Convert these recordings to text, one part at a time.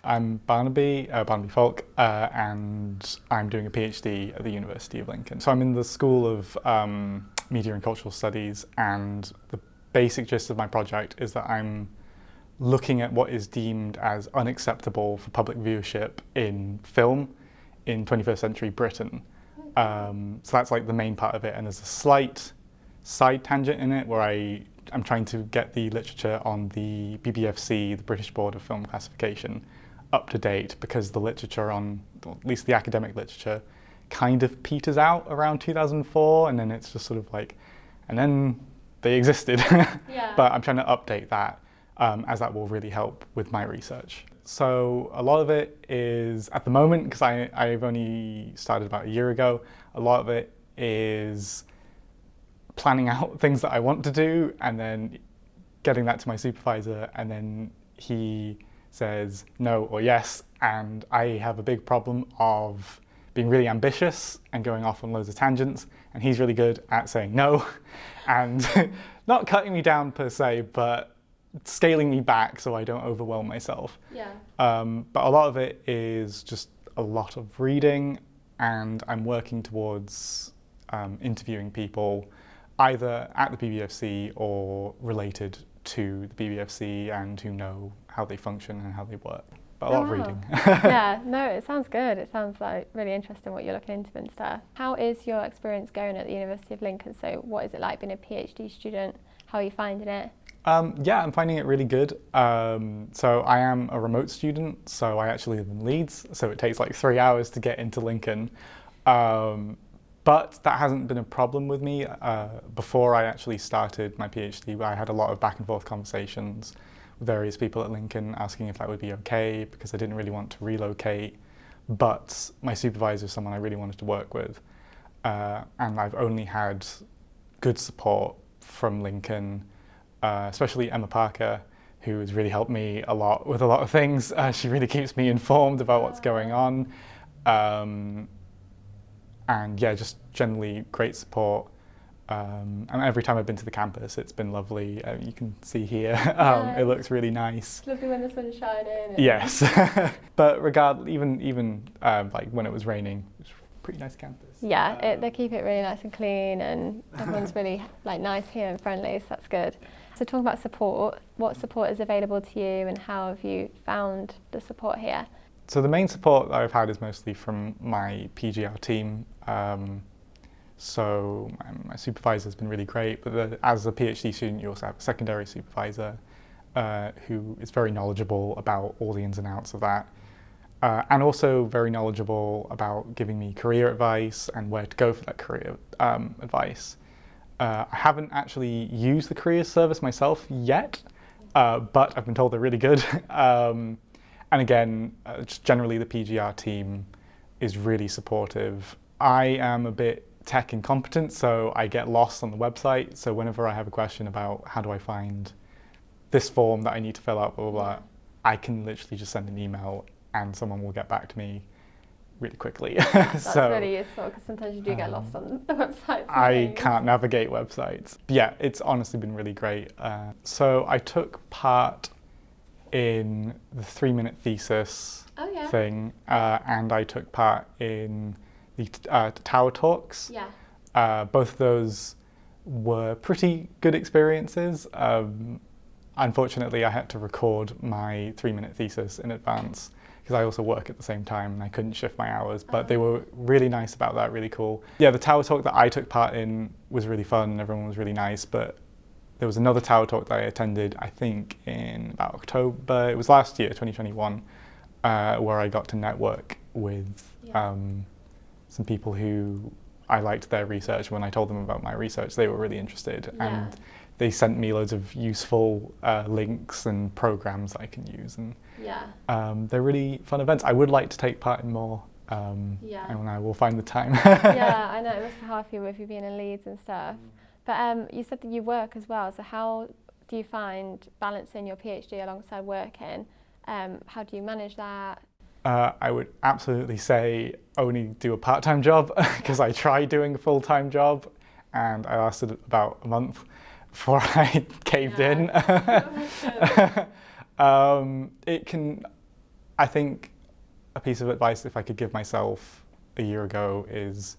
I'm Barnaby Folk, and I'm doing a PhD at the University of Lincoln. So I'm in the School of Media and Cultural Studies, and the basic gist of my project is that I'm looking at what is deemed as unacceptable for public viewership in film in 21st century Britain. So that's like the main part of it, and there's a slight side tangent in it where I'm trying to get the literature on the BBFC, the British Board of Film Classification, up to date, because the literature on, or at least the academic literature, kind of peters out around 2004, and then it's just sort of like, and then they existed. Yeah. But I'm trying to update that, as that will really help with my research. So a lot of it is, at the moment, because I've only started about a year ago, a lot of it is planning out things that I want to do and then getting that to my supervisor, and then he says no or yes, and I have a big problem of being really ambitious and going off on loads of tangents, and he's really good at saying no and not cutting me down per se, but scaling me back so I don't overwhelm myself. Yeah. But a lot of it is just a lot of reading, and I'm working towards interviewing people either at the BBFC or related to the BBFC and who know how they function and how they work. But a lot of reading. Yeah, no, it sounds good. It sounds like really interesting what you're looking into and stuff. How is your experience going at the University of Lincoln? So what is it like being a PhD student? How are you finding it? Yeah, I'm finding it really good. So I am a remote student, so I actually live in Leeds, so it takes like 3 hours to get into Lincoln. But that hasn't been a problem with me. Before I actually started my PhD, I had a lot of back and forth conversations with various people at Lincoln asking if that would be okay, because I didn't really want to relocate. But my supervisor is someone I really wanted to work with. And I've only had good support from Lincoln, especially Emma Parker, who has really helped me a lot with a lot of things. She really keeps me informed about what's going on. And yeah, just generally great support. And every time I've been to the campus, it's been lovely. You can see here, it looks really nice. It's lovely when the sun's shining. Yes, but even like when it was raining, it was a pretty nice campus. Yeah, they keep it really nice and clean, and everyone's really like nice here and friendly, so that's good. So talking about support, what support is available to you, and how have you found the support here? So the main support that I've had is mostly from my PGR team. So my supervisor has been really great, but as a PhD student, you also have a secondary supervisor who is very knowledgeable about all the ins and outs of that, and also very knowledgeable about giving me career advice and where to go for that career advice. I haven't actually used the careers service myself yet, but I've been told they're really good. And again, just generally the PGR team is really supportive. I am a bit tech incompetent, so I get lost on the website. So whenever I have a question about how do I find this form that I need to fill out, blah, blah, blah, I can literally just send an email and someone will get back to me really quickly. That's really useful, because sometimes you do get lost on the website. I can't navigate websites. But yeah, it's honestly been really great. So I took part in the 3-minute thesis thing, and I took part in the Tower Talks. Yeah. Both of those were pretty good experiences. Unfortunately, I had to record my 3-minute thesis in advance, because I also work at the same time and I couldn't shift my hours, but they were really nice about that, really cool. Yeah, the Tower Talk that I took part in was really fun and everyone was really nice, but there was another Tower Talk that I attended, I think in about October, it was last year, 2021, where I got to network with some people who I liked their research. When I told them about my research, they were really interested, and they sent me loads of useful links and programs that I can use, and they're really fun events. I would like to take part in more, and I will find the time. Yeah, I know, it must be hard for you with you being in Leeds and stuff. But you said that you work as well, so how do you find balancing your PhD alongside working? How do you manage that? I would absolutely say only do a part-time job, because I tried doing a full-time job and I lasted about a month before I caved in. It can I think a piece of advice, if I could give myself a year ago, is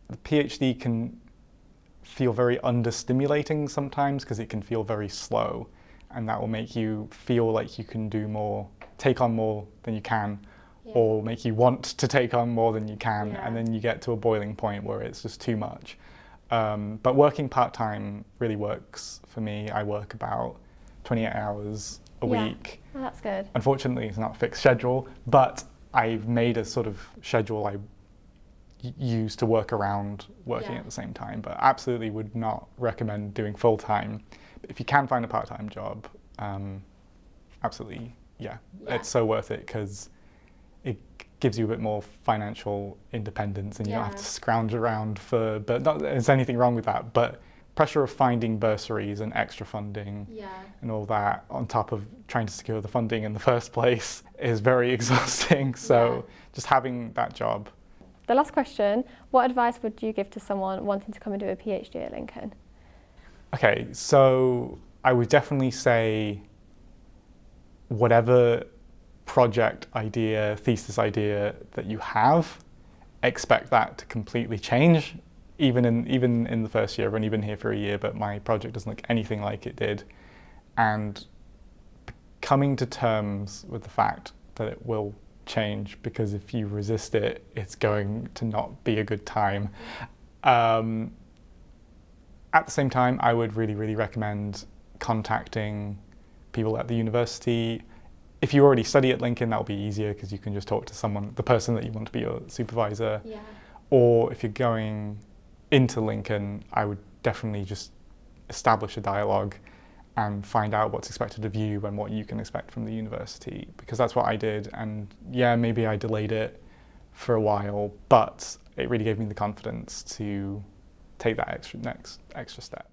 the PhD can feel very understimulating sometimes because it can feel very slow, and that will make you feel like you can do more, take on more than you can, or make you want to take on more than you can, and then you get to a boiling point where it's just too much. But working part-time really works for me. I work about 28 hours a week. Well, that's good. Unfortunately, it's not a fixed schedule, but I've made a sort of schedule I use to work around working at the same time. But absolutely would not recommend doing full-time. If you can find a part-time job, absolutely, it's so worth it because it gives you a bit more financial independence and you don't have to scrounge around for, but not there's anything wrong with that, but pressure of finding bursaries and extra funding and all that on top of trying to secure the funding in the first place is very exhausting. So just having that job. The last question, what advice would you give to someone wanting to come and do a PhD at Lincoln? Okay, so I would definitely say whatever project idea, thesis idea that you have, expect that to completely change. Even in the first year, I've only been here for a year, but my project doesn't look anything like it did. And coming to terms with the fact that it will change, because if you resist it, it's going to not be a good time. At the same time, I would really, really recommend contacting people at the university. If you already study at Lincoln, that'll be easier because you can just talk to someone, the person that you want to be your supervisor. Or if you're going into Lincoln, I would definitely just establish a dialogue and find out what's expected of you and what you can expect from the university, because that's what I did. And maybe I delayed it for a while, but it really gave me the confidence to take that extra step.